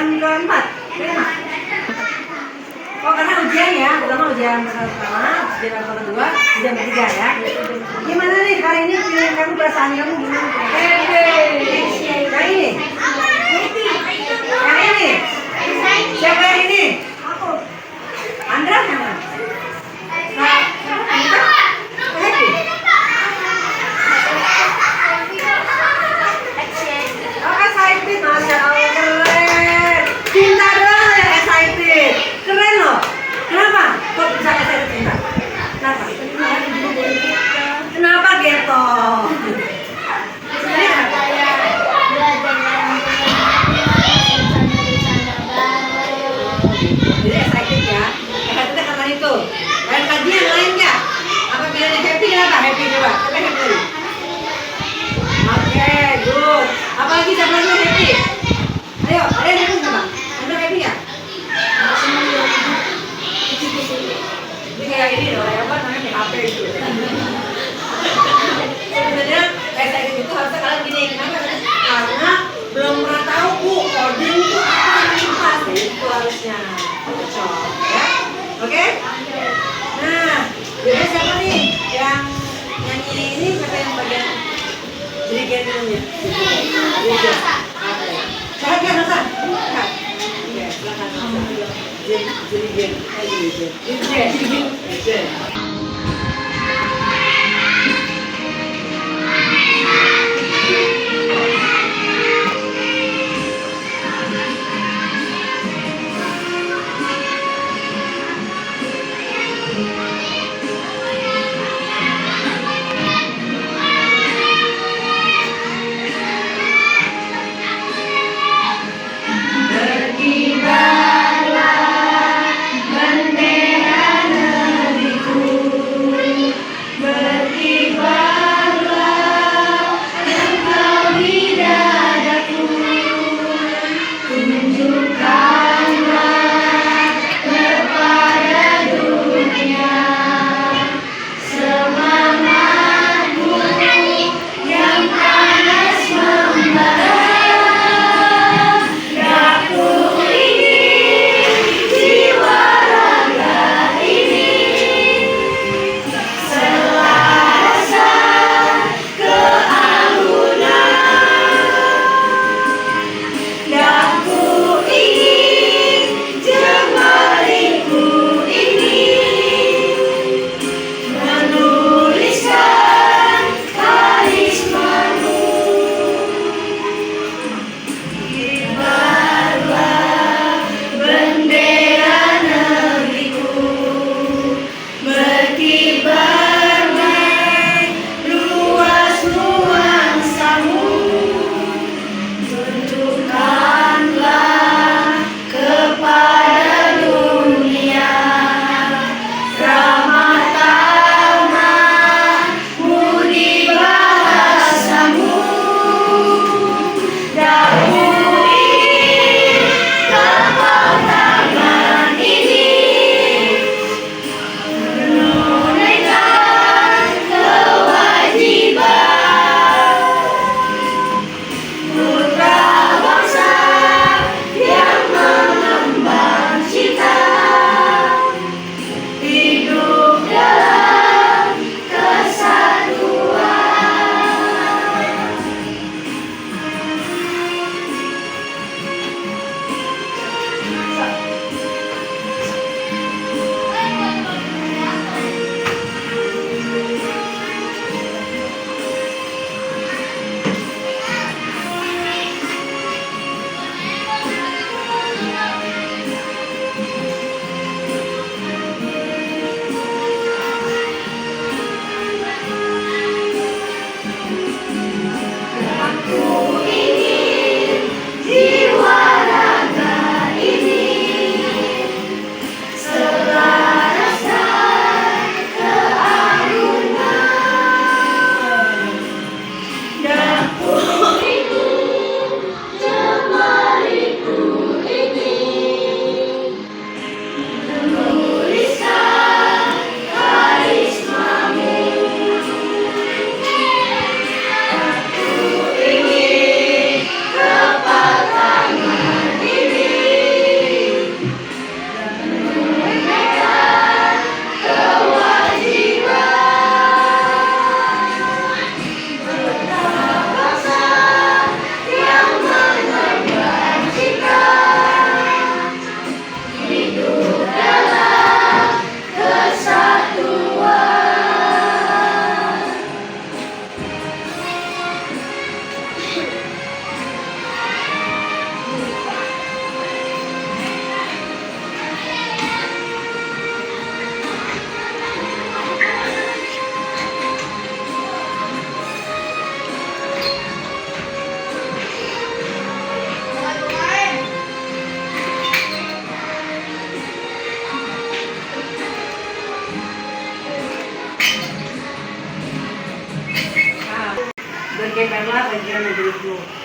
Jam keempat. Oh karena ujian ya, pertama ujian pertama, ujian kedua, ujian ketiga ya. Gimana nih hari ini feeling kamu, perasaan kamu gimana? Yang ini? Yang ini? Siapa yang ini? Andra yang mana? Happy? Oh excited, Masya Allah keren. Cinta doang yang excited. Keren loh. Kenapa? Kok bisa excited cinta? Kenapa? Kenapa gitu? Jadi excited ya. Excited karena itu. Dan tadi yang lain nggak? Apa bilangnya happy? Kenapa happy coba? Coba happy dulu. Oke, good. Apalagi siapa lagi yang happy? Ayo, ada yang happy nggak? Anda happy ya? Ini kayak ini loh, apa namanya HP itu. Sebenarnya excited itu harusnya kalian gini, kenapa? Karena belum pernah tahu coding itu apa itu harusnya. Cocok, ya? Oke? Nah, jadi siapa nih yang nyanyi ini? Siapa yang bagian dirigen dulunya? Dirigen. Sehat kan Hasan? Sehat. Oke, silakan Hasan. Dirigen. Dirigen. Berkibarlah bendera negeriku.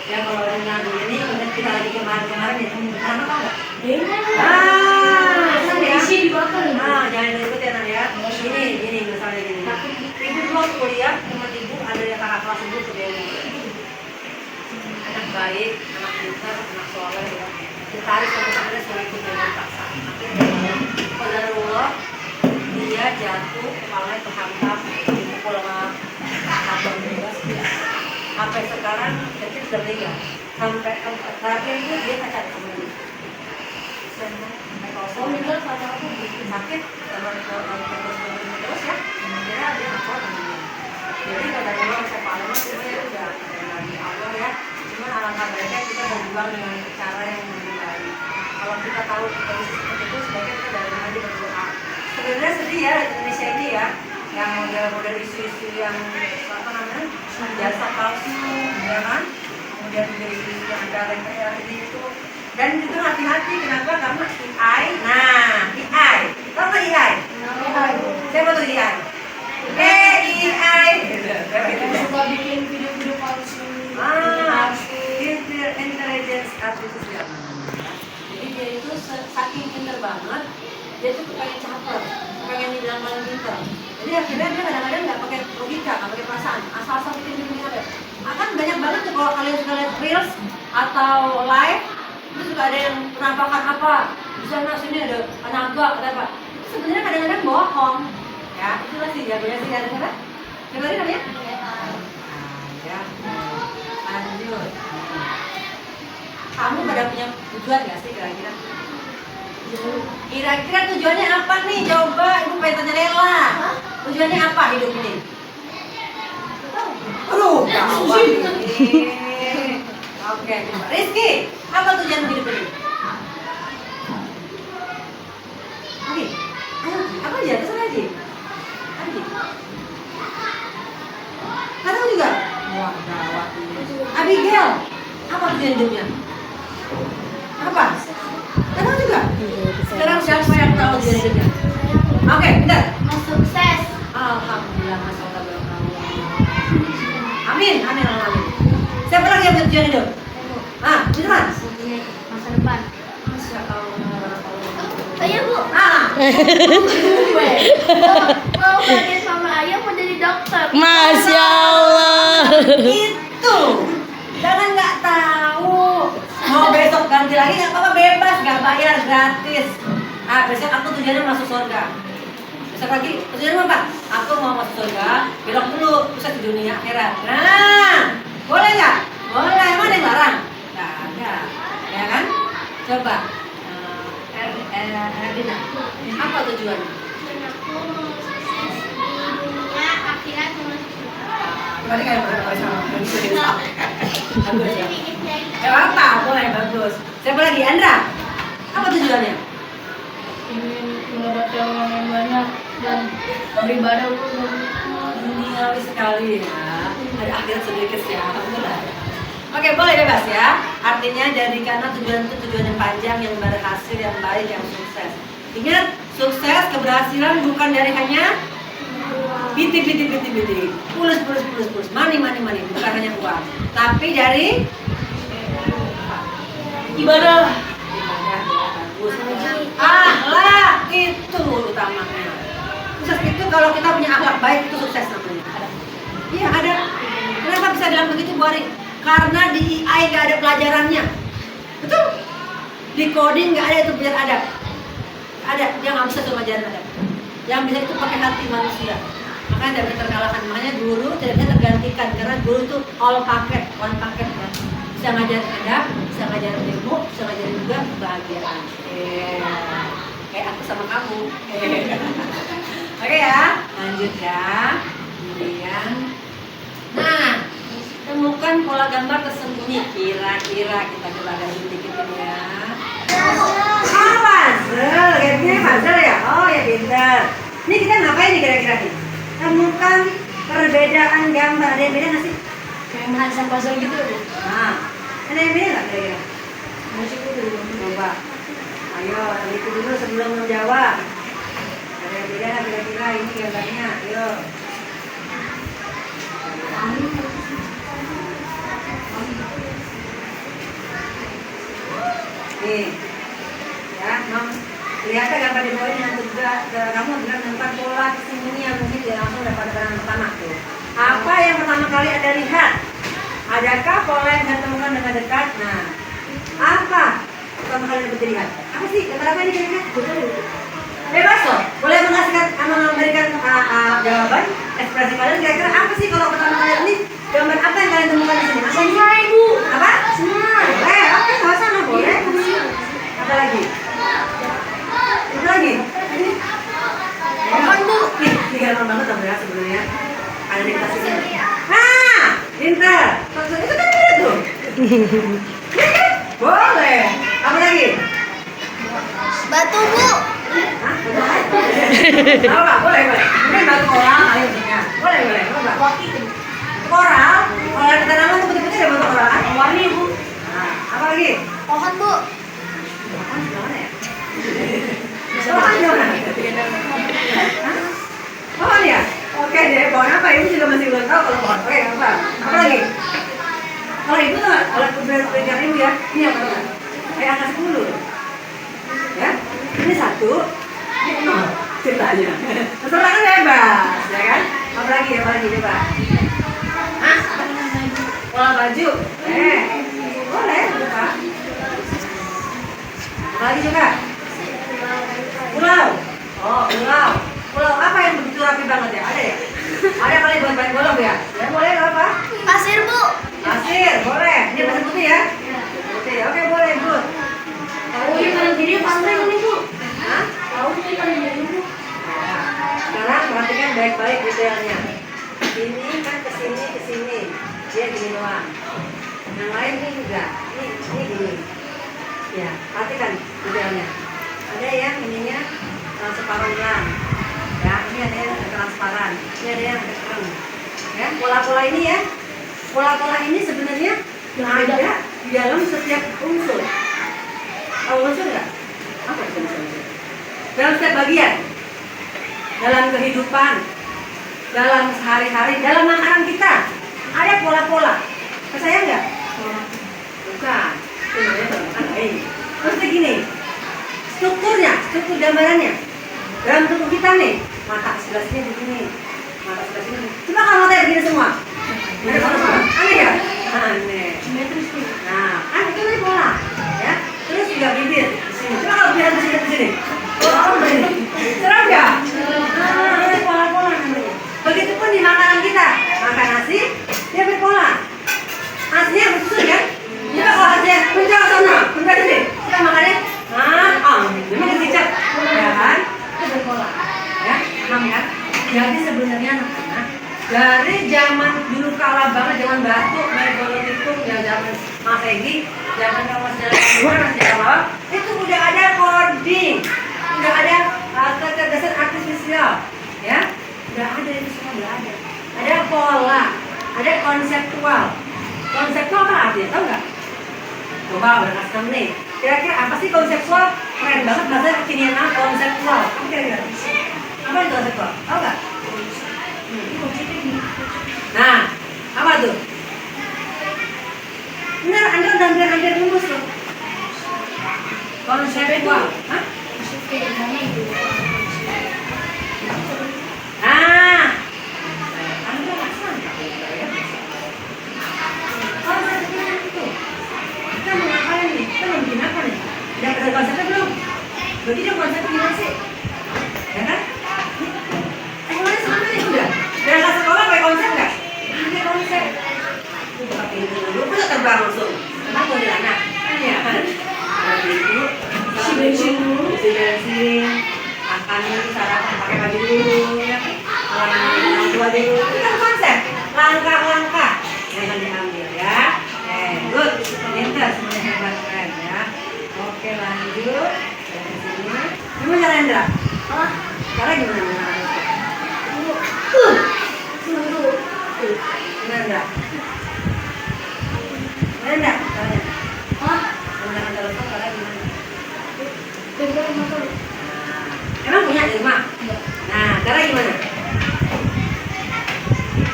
Ya kalau Rina ini kemudian kita lagi kemarin ya kenapa apa enggak? Senang ya? Jangan ikut ya Nan ya. Ini misalnya gini. Ibu dulu waktu kuliah teman ibu ada yang kakak kelas ibu tuh dia. Anak baik, anak pintar, anak soleh ya. Ditarik sampai suruh ikut dengan paksa. Qadarullah dia jatuh kepalanya terhantam dipukul sama abang bebas dia. Sampai sekarang jadi sudah meninggal. Sampai terakhir itu dia pacar sama dia. Sampai kosong meninggal karena apa? Sakit sama terus ya. Akhirnya dia nggak kuat meninggal. Jadi Qadarullah siapa alamat sebenarnya udah dari Allah ya. Cuman alangkah baiknya kita berjuang dengan cara yang lebih baik. Kalau kita tahu kondisi seperti itu, sebaiknya kita dari aja berdoa. Sebenarnya sedih ya Indonesia ini ya, yang model-model isu-isu yang apa namanya jasa palsu, ya kan? Kemudian juga isu-isu yang ada ini itu. Dan juga hati-hati kenapa? Karena AI. Nah, AI, tahu nggak AI? Siapa tuh AI? AI. Suka bikin video-video palsu. Intelligence artificial. Jadi dia itu saking pintar banget, dia tuh pengen caper, pengen dibilang paling pintar. Jadi akhirnya dia kadang-kadang nggak pakai logika, nggak pakai perasaan, asal-asal bikin apa. Akan banyak banget tuh kalau kalian sudah lihat reels atau live, itu juga ada yang penampakan apa, di sana sini ada naga, ada apa. Itu sebenarnya kadang-kadang bohong. Ya, itulah sih jagonya sih ada sana. Coba lihat namanya. Ya. Lanjut. Kamu pada punya tujuan nggak sih kira-kira? Kira-kira tujuannya apa nih? Coba ibu pengen tanya Lela. Tujuannya apa hidup ini? Aduh, gawat ini. Oke, Rizky, apa tujuan hidup ini? Oke, ayo, apa aja? Terserah aja. Aji. Nggak tahu juga? Wah, gawat ini. Abigail, apa tujuan hidupnya? Apa? Nggak tahu juga? Sekarang siapa yang tahu tujuan hidupnya? Oke, bentar. Mau sukses. Alhamdulillah, Masya Allah, amin, amin, amin. Siapa lagi yang punya tujuan hidup? Itu mas? Masa depan. Masya Allah. Oh iya bu. Mau kerja sama ayah mau jadi dokter. Masya Allah. Itu. Jangan nggak tahu. Mau besok ganti lagi nggak apa-apa, bebas, nggak bayar, gratis. Besok aku tujuannya masuk surga. Besok lagi tujuannya apa? Aku mau masuk surga, belok dulu, pusat di dunia akhirat. Nah, boleh nggak? Boleh, mana yang larang? Nggak ada, ya kan? Coba, Erdina, apa tujuannya? Aku mau sukses di dunia akhirat mau masuk surga. Berarti kayak sama bagus ya. Gak apa, boleh, bagus. Siapa lagi? Andra, apa tujuannya? Ingin mendapatkan uang yang banyak dan beribadah untuk Duniawi sekali ya. Ada akhirat sedikit ya, alhamdulillah. Oke, boleh bebas ya. Artinya jadikanlah tujuan itu tujuan yang panjang, yang berhasil, yang baik, yang sukses. Ingat, sukses, keberhasilan bukan dari hanya biti, pulus, money, bukan hanya uang. Tapi dari Ibadah. bagus. Akhlak itu utamanya. Sukses itu kalau kita punya akhlak baik itu sukses namanya. Iya ada. Kenapa bisa bilang begitu Bu Ari? Karena di AI nggak ada pelajarannya. Betul? Di coding nggak ada itu belajar adab. Ada, dia nggak bisa cuma pelajaran adab. Yang bisa itu pakai hati manusia. Makanya tidak bisa terkalahkan. Makanya guru tidak bisa tergantikan karena guru itu all paket, one paket ya. Bisa ngajarin adab, bisa ngajarin ilmu, bisa ngajarin juga kebahagiaan. Kayak aku sama kamu. Oke ya, lanjut ya. Kemudian, nah, temukan pola gambar tersembunyi. Kira-kira kita coba agak sedikit ini ya. Puzzle, kayaknya puzzle ya. Oh ya pintar. Ini kita ngapain nih kira-kira nih? Temukan perbedaan gambar. Ada yang beda nggak sih? kayak masak puzzle gitu. Nah, ada yang beda nggak kira-kira? Masih dulu. Coba. Ayo, itu dulu sebelum menjawab. Ada yang beda nggak kira-kira ini gambarnya? Ayo. Nih, ya, Mam. Kelihatan gambar di bawah ini yang juga kamu bilang tentang pola kesembunyian mungkin dia langsung dapat barang pertama tuh. Apa yang pertama kali Anda lihat? Adakah pola yang Anda temukan dengan dekat? Nah, apa pertama kali Anda lihat? Apa sih? Gambar apa ini kira-kira? Bebas loh, boleh memberikan jawaban ekspresi kalian kira-kira apa sih kalau pertama kali ini gambar apa yang kalian temukan di sini? Apa? Semua ibu. Apa? Semua. Oke, nggak usah, boleh. Apa lagi? Apa lagi? Pohon bu. Ini gampang banget dong ya sebenarnya. Ada di kelas ini. Ah, pintar. Itu kan bener tuh. Boleh. Apa lagi? Batu bu. Hah? Apa? Boleh. Mungkin batu koral kali untuknya. Boleh. Coba. Koral. Kalau kita nama tuh betul-betul ada batu koral kan? Warni bu. Nah, apa lagi? Pohon bu. Pohon sebelah mana ya? Pohon di mana? Hah? Pohon ya? Oke deh, pohon apa? Ibu juga masih belum tahu kalau pohon. Oke, apa? Apa lagi? Kalau ibu tuh alat belajar ibu ya. Ini apa tuh? Kayak angka 10. Ya? Ini 1. Ini 0. Ceritanya. Terserah kan bebas, ya kan? Apa lagi? Coba. Hah? Pola baju. Boleh, buka. Apa lagi juga? Pulau. Oh, pulau. Pulau apa yang begitu rapi banget ya? Ada ya? Ada kali buat main bola bu ya? Ya boleh apa? Pasir bu. Pasir, boleh. Ini pasir putih ya? Putih, oke boleh bu. Tahu ini paling gede pantai ini bu. Hah? Tahu ini paling gede bu. Sekarang perhatikan baik-baik detailnya. Ini kan kesini. Dia gini doang. Yang lain ini juga. Ini gini. Ya, perhatikan detailnya. Ada yang ininya separuh hilang. Ya, ini ada yang transparan. Ini ada yang keren. Ya, pola-pola ini ya. Pola-pola ini sebenarnya ada di dalam setiap unsur. Tahu unsur nggak? Apa itu unsur? Dalam setiap bagian. Dalam kehidupan, dalam sehari-hari, dalam makanan kita ada pola-pola. Percaya nggak? Bukan. Maksudnya gini, struktur gambarannya dalam tubuh kita nih, mata sebelah sini begini, mata sebelah sini. Coba kalau mata begini semua, aneh ya? Aneh. Simetris bu. Nah, kan itu nih pola, ya. Terus juga bibir di sini. Coba kalau bibir di sini. Oh, begini. Serem nggak? Nah, ini pola-pola namanya. Begitupun di makanan kita, makan nasi, dia berpola. Nasinya bersusun kan? Coba kalau nasinya pencet ke sana, pencet sini. Kita makannya, memang kecicak, ya kan? Itu berpola, ya, paham kan? Jadi sebenarnya anak-anak dari zaman dulu kala banget, zaman batu, megalitik, ya zaman Masehi, zaman kamu masih awal, itu udah ada coding, udah ada kecerdasan artifisial, ya, udah ada itu semua udah ada. Ada pola, ada konseptual. Konseptual apa artinya? Tahu nggak? Coba berkas kamu nih. Kira-kira apa sih konseptual? Keren banget bahasa kekinian konseptual. Apa kira-kira? Apa itu konseptual? Tahu nggak? Nah, apa tuh? Benar, Anda udah hampir lulus loh. Konseptual. Hah? Nah, Anda laksanakan ya. Konsepnya itu. Kita mau ngapain nih? Kita mau bikin apa nih? Udah ada konsepnya belum? Berarti dia konsepnya gimana sih? Ya kan? Semuanya sama nih udah. Berangkat sekolah pakai konsep nggak? Pakai konsep. Pakai itu dulu, kita terbang langsung. Emang mau di anak? Iya kan? Berarti itu, bensin, makan sarapan pakai baju dulu, ya kan? Orang tua dulu, itu kan konsep. Langkah-langkah yang akan diambil ya. Good, pintar, semuanya hebat keren ya. Oke lanjut dari sini. Gimana cara Indra? Cara gimana? Gimana Indra? Gimana Indra? Caranya? Menggunakan telepon cara gimana? Emang punya di rumah? Nah, cara gimana?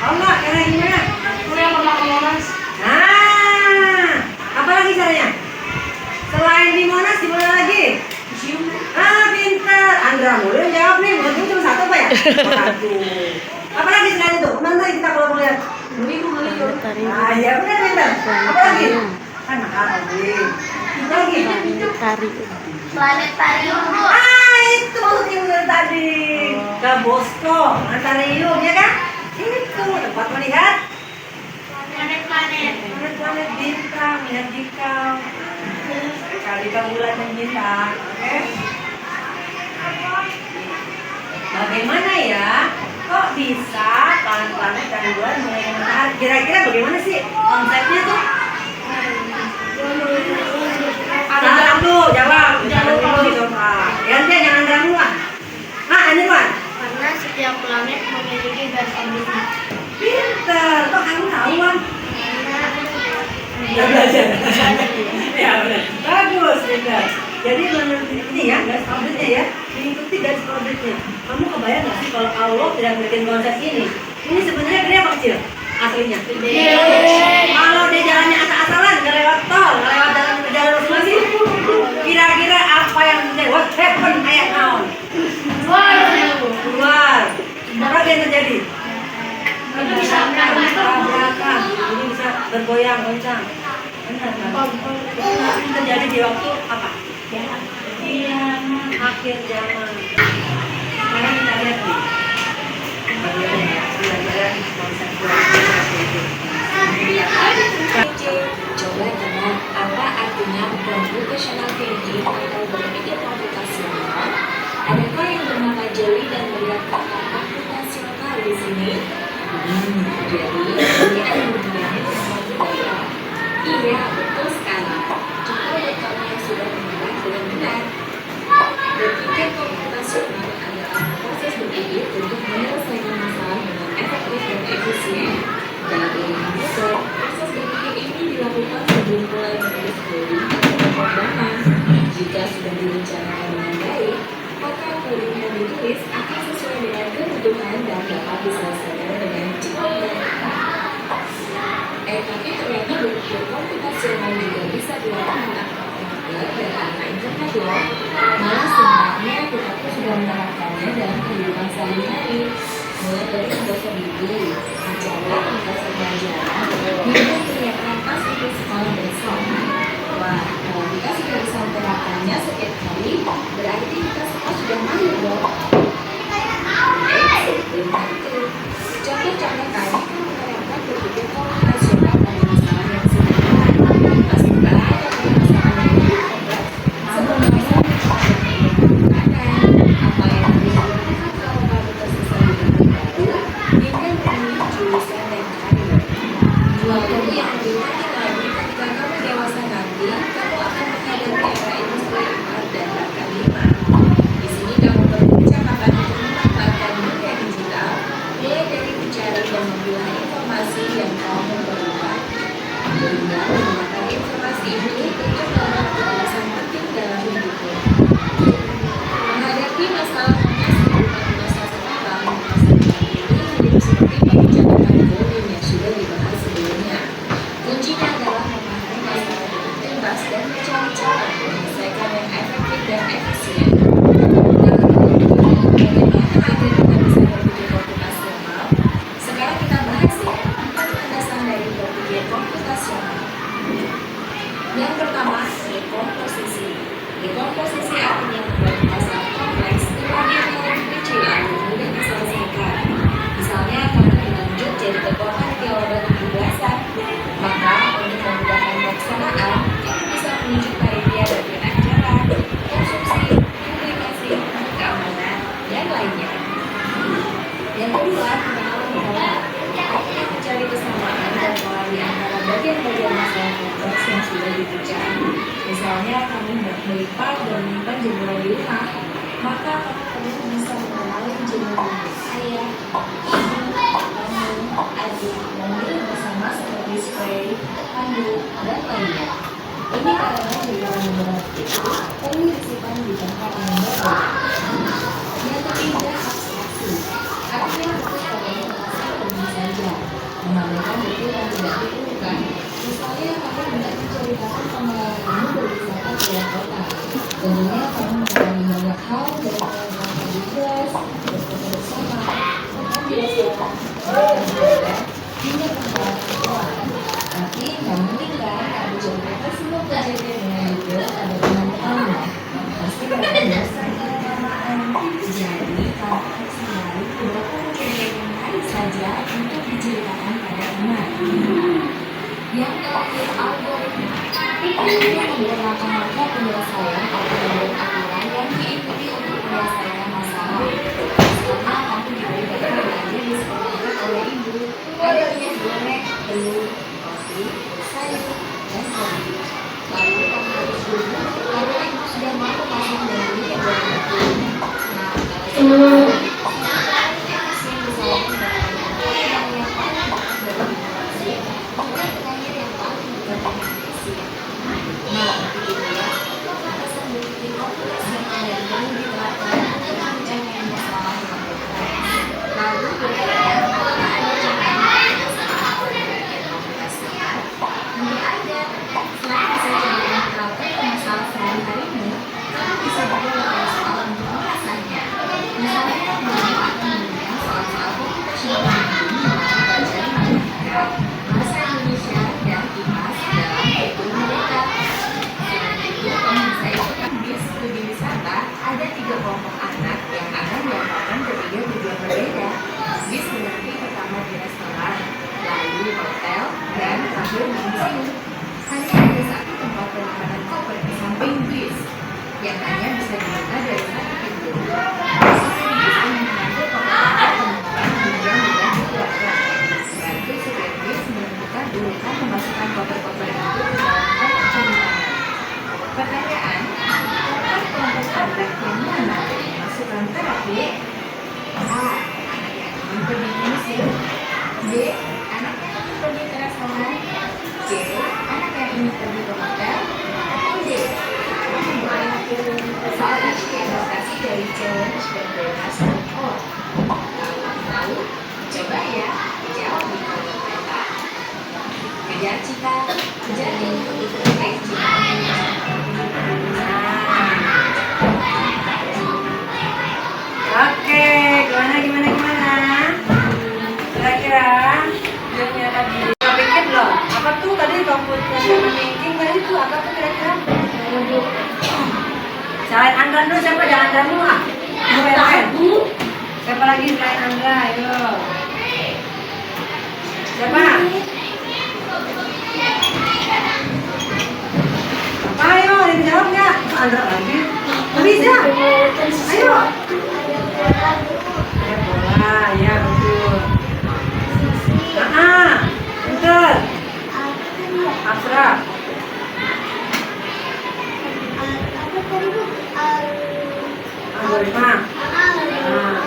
Oh enggak, cara gimana? Kuliah sama kelolas. Nah, apa lagi caranya? Selain Selain di Monas, di mana lagi? Ah, pintar. Andra mulu yang jawab nih. Bukan cuma satu apa ya? Waduh. Apa lagi selain itu? Nanti kita kalau lihat. Ah, iya benar pintar. Apa lagi? Kan mahal lagi. Apa lagi? Tari. Planetarium bu. Ah, itu maksudnya benar tadi. Ke Bosco, Planetarium, ya kan? Itu tempat melihat Planet-planet. planet bintang, melihat dikau. Kali bulan dan bintang, oke? Bagaimana ya? Kok bisa planet-planet dan bulan mengelilingi matahari? Kira-kira bagaimana sih konsepnya tuh? Ada tuh, jawab. Jangan dulu gitu, Pak. Gantian jangan dulu lah. Ah, ini Wan. Karena setiap planet memiliki garis orbitnya. Pinter, kok kamu tahu Wan? Ya belajar. Ya benar. Bagus, pinter. Jadi menurut ini ya, garis orbitnya ya, mengikuti garis orbitnya. Kamu kebayang nggak sih kalau Allah tidak bikin konsep ini? Ini sebenarnya gede apa kecil? Aslinya. Kalau dia jalannya asal-asalan, nggak lewat tol, nggak lewat jalan masing-masing. Kira-kira apa yang terjadi? What happened kayak naon? Keluar. Apa yang terjadi? Itu bisa Tabrakan. Ini bisa bergoyang goncang. Benar kan? Ini terjadi di waktu apa? Kiamat akhir zaman. Sekarang kita lihat nih. Pelajaran konseptual seperti itu. Coba tebak apa artinya computational thinking atau berpikir komputasional? Adakah yang bernama Joey dan melihat kata komputasional di sini? Jadi ini ada hubungannya dengan budaya. Iya, betul sekali. Cukup buat kamu yang sudah mendengar dengan benar. Berpikir komputasional adalah proses berpikir untuk menyelesaikan masalah dengan efektif dan efisien. Dalam irisan besar, proses berpikir ini dilakukan sebelum mulai menulis coding atau pemrograman. Jika sudah direncanakan dengan baik, maka coding yang ditulis akan sesuai dengan kebutuhan dan dapat diselesaikan dengan cepat dan tepat. Tapi ternyata berpikir komputasional juga bisa dilakukan komputer dan karena internet loh. Malah sebenarnya kita pun sudah menerapkannya dalam kehidupan sehari-hari. Mulai dari membaca buku, bicara tentang pelajaran, hingga menyiapkan tas untuk sekolah besok. Wah, kalau kita sudah bisa menerapkannya setiap hari, berarti kita semua sudah mahir dong. Belum tentu. Contoh-contoh tadi kan menerapkan berpikir komputasional pada masalah yang sederhana. Pasti ada masalah yang lebih kompleks. Sebenarnya apa yang harus dilakukan kalau kamu tersesat di tempat baru, hingga memilih jurusan dan karir. Lalu yang lebih penting lagi, ketika kamu dewasa nanti, kamu akan menghadapi era industri 4 dan bahkan 5. Di sini kamu perlu percakapan untuk memanfaatkan dunia digital, mulai dari mencari dan memilah informasi yang kamu perlukan. Hingga menggunakan informasi itu untuk membuat keputusan penting dalam hidupmu. Menghadapi masalah-masalah kehidupan masa sekarang, masa depan ini menjadi seperti pembicarakan coding yang sudah dibahas sebelumnya. Kuncinya adalah memahami masalah dengan tuntas dan mencari cara menyelesaikan yang efektif dan efisien. Bagaimana agar kita bisa berpikir komputasional? Sekarang kita bahas ya 4 landasan dari berpikir komputasional. Yang pertama, dekomposisi. Dekomposisi artinya membuat masalah kompleks menjadi hal yang kecil agar mudah diselesaikan. Misalnya, kamu dilanjut jadi ketua panitia lomba 17-an. Maka, untuk memudahkan pelaksanaan, kamu bisa menunjuk panitia bagian acara, konsumsi, komunikasi, keamanan, dan lainnya. Yang kedua, pengenalan pola. Artinya mencari kesamaan dan pola di antara bagian-bagian masalah kompleks yang sudah dipecah. Misalnya, kamu hendak melipat dan menyimpan jemuran di rumah, maka kamu perlu bisa mengenali jemuran ayah, ibu, kamu, adik, dan milik bersama seperti spray, handuk, dan lainnya. Ini karena jemuran itu perlu disimpan di tempat yang baik. Yang ketiga, abstraksi. Artinya fokus pada informasi yang umum saja, mengabaikan detail yang tidak diperlukan. Misalnya, kamu hendak menceritakan pengalamanmu berwisata ke luar kota. Tentunya kamu mengalami banyak hal dari pengalaman tugas, berfoto bersama, makan di restoran, makan berbeda, hingga pengalaman pertemuan. Tapi nggak mungkin kan kamu coba semua kejadian dengan jujur pada teman kamu. Pasti karena bosan kelamaan. Jadi kamu harus mencari beberapa kejadian yang menarik saja untuk diceritakan pada teman. Yang terakhir, algoritma. Ini menggunakan mata penyelesaian atau membuat aturan yang diikuti untuk menyelesaikan masalah. Selama kamu diberi data belanja di sekolah oleh ibu, ada minyak goreng, telur, roti, sayur, dan kopi. Lalu kamu harus duduk karena ibu sudah mau pasang dan minyak goreng itu. Nah, kalau ada 3 kelompok anak yang akan diantarkan ke 3 tujuan berbeda. Bis berhenti pertama di restoran, lalu hotel, dan terakhir di museum. Hanya ada satu tempat penyimpanan koper di samping bis yang hanya bisa dibuka dari satu pintu. Posisi bis yang mengambil koper-koper penyimpanan hingga mudah dikeluarkan. Bantu supir bis menentukan urutan memasukkan koper-koper itu ke dalam kotak penyimpanan. Pertanyaan, kelompok anak yang mana yang dimasukkan terakhir? A. Anak yang ingin pergi ke museum. B. Anak yang ingin pergi ke restoran. C. Anak yang ingin pergi ke hotel. Atau D. Soal ini diadaptasi dari challenge dan bebas or. Lalu, coba ya dijawab di kolom komentar. Kejar cita, jadi baik cita. Oke, gimana? Kira-kira jawabnya tadi. Kita pikir loh, apa tuh tadi computational thinking tadi tuh apa tuh kira-kira? Selain Andra dulu, siapa? Jangan Andra dulu ah. Siapa lagi selain Andra? Ayo. Siapa? Apa ayo, ada yang jawab nggak? Andra lagi. Bisa. Ayo. Ada bola, ya betul. Betul. Abstrak. Algoritma.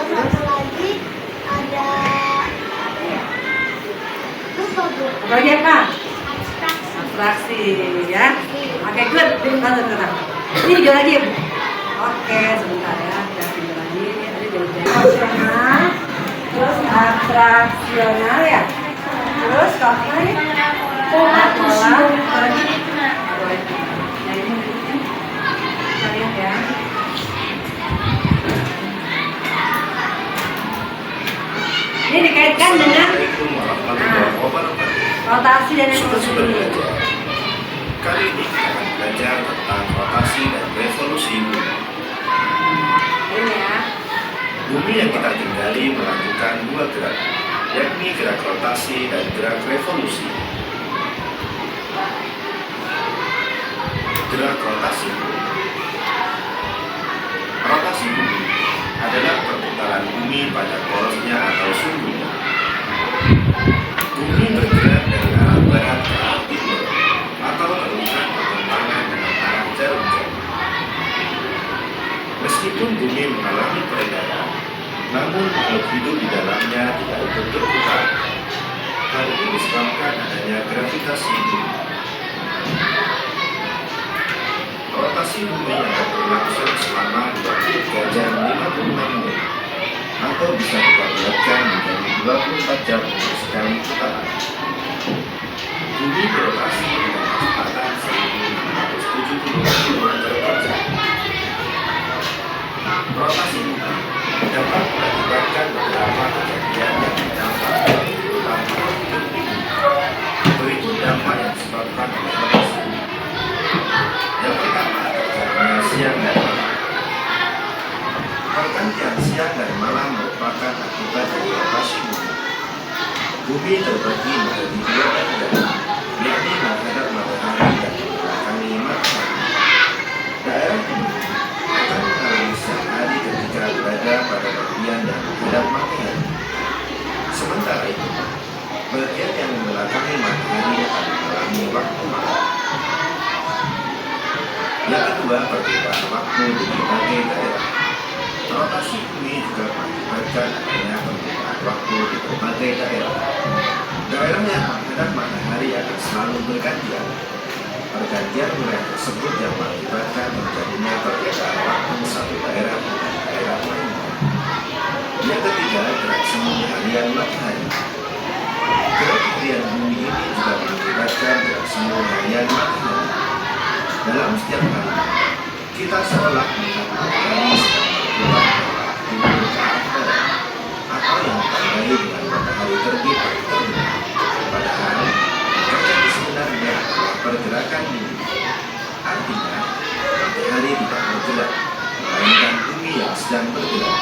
Terus lagi ada apa lagi apa? Abstraksi ya. Oke, good. Tenang. Ini juga lagi. Oke, sebentar ya. Kita pindah lagi. Tadi fungsional, terus abstraksional ya. Terus kalau ini pola lagi. Nah, ini berikutnya. Kita lihat ya. Ini dikaitkan dengan rotasi dan evolusi. Kali ini kita akan belajar tentang rotasi dan revolusi bumi. Ini ya. Bumi yang kita tinggali melakukan 2 gerak, yakni gerak rotasi dan gerak revolusi. Gerak rotasi bumi. Rotasi bumi adalah perputaran bumi pada porosnya atau sumbunya. Bumi bergerak dari arah barat ke arah timur atau terlihat bertentangan dengan arah jarum jam. Meskipun bumi mengalami peredaran, namun makhluk hidup di dalamnya tidak ikut berputar. Hal ini disebabkan adanya gravitasi bumi. Rotasi bumi akan berlangsung selama 23 jam 56 menit atau bisa kita bulatkan menjadi 24 jam untuk sekali putaran. Bumi berotasi dengan kecepatan 1670 km Bumi terbagi menjadi dua bagian, yakni menghadap matahari dan membelakangi matahari. Daerah ini akan mengalami siang hari ketika berada pada bagian yang menghadap matahari. Sementara itu, bagian yang membelakangi matahari akan mengalami waktu malam. Yang kedua, perbedaan waktu di berbagai daerah. Rotasi bumi juga mengakibatkan adanya perbedaan waktu di berbagai daerah. Daerah yang menghadap matahari akan selalu bergantian. Pergantian wilayah tersebut yang mengakibatkan terjadinya perbedaan waktu satu daerah dengan daerah lainnya. Yang ketiga, gerak semu harian matahari. Gerak harian bumi ini juga mengakibatkan gerak semu harian matahari. Dalam setiap hari, kita seolah melihat matahari sedang bergerak timur ke arah barat, atau yang ditandai dengan matahari terbit atau terbenam. Padahal, yang terjadi sebenarnya adalah pergerakan bumi. Artinya, matahari tidak bergerak, melainkan bumi yang sedang bergerak.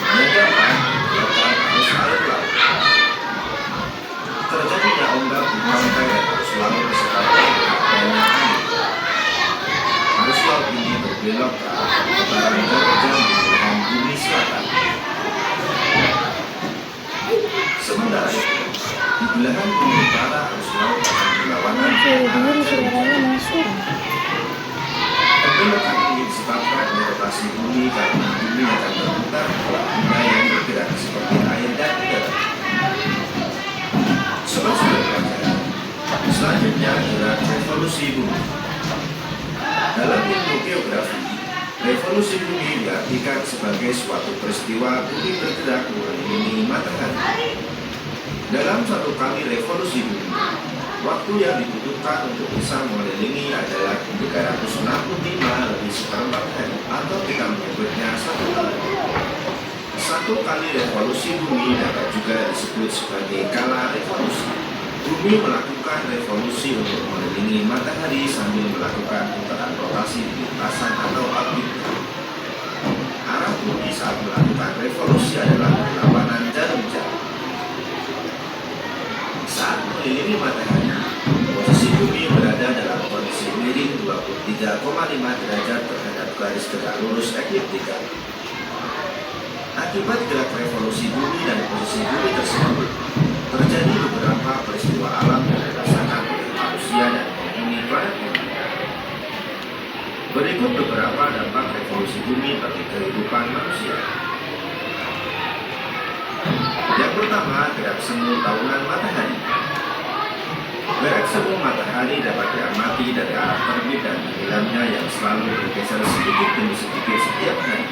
Yang keempat, perbedaan arus air laut. Terjadinya ombak di pantai dan arus laut disebabkan adanya angin. Arus laut ini berbelok ke arah utara terjang di belahan bumi selatan. Sementara itu, di belahan bumi utara arus laut akan berlawanan dengan arah terjang. Pembelokan ini disebabkan oleh rotasi bumi karena bumi akan berputar pola benda yang bergerak seperti air dan udara. Sobat sudah belajar. Selanjutnya adalah revolusi bumi. Dalam ilmu geografi, revolusi bumi diartikan sebagai suatu peristiwa bumi bergerak mengelilingi matahari. Dalam satu kali revolusi bumi, waktu yang dibutuhkan untuk bisa mengelilingi adalah 365 lebih seperempat hari, atau kita menyebutnya 1 tahun. Satu kali revolusi bumi dapat juga disebut sebagai kala revolusi. Bumi melakukan revolusi untuk mengelilingi matahari sambil melakukan putaran rotasi di lintasan atau orbit. Arah bumi saat melakukan revolusi adalah berlawanan jarum jam. Saat mengelilingi matahari, posisi bumi berada dalam kondisi miring 23,5 derajat terhadap garis tegak lurus ekliptika. Akibat gerak revolusi bumi dan posisi bumi tersebut, terjadi beberapa peristiwa alam yang dirasakan oleh manusia dan penghuni planet bumi. Berikut beberapa dampak revolusi bumi bagi kehidupan manusia. Yang pertama, gerak semu tahunan matahari. Gerak semu matahari dapat diamati dari arah terbit dan tenggelamnya yang selalu bergeser sedikit demi sedikit setiap hari.